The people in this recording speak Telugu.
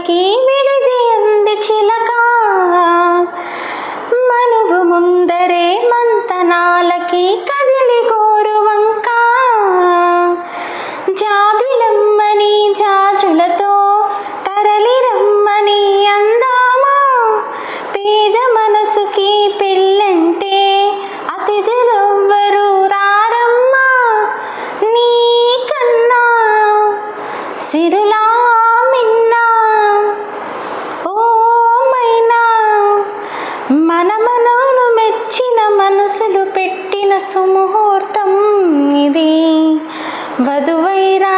గాలికి విడిది అంది చిలక, మనువు ముందరే మంతనాలకి కదిలి గోరువంక, జాబిలమ్మని జాజులతో తరలి రమ్మని అందామా, పేద మనసుకి పెళ్ళంటే అతిథులెవ్వరు రారమ్మా, నీకన్నా సిరులా మిన్నా ఓ మైనా, మనమనను మెచ్చిన మనసులు పెట్టిన సుముహూర్తం ఇది, వధువైరా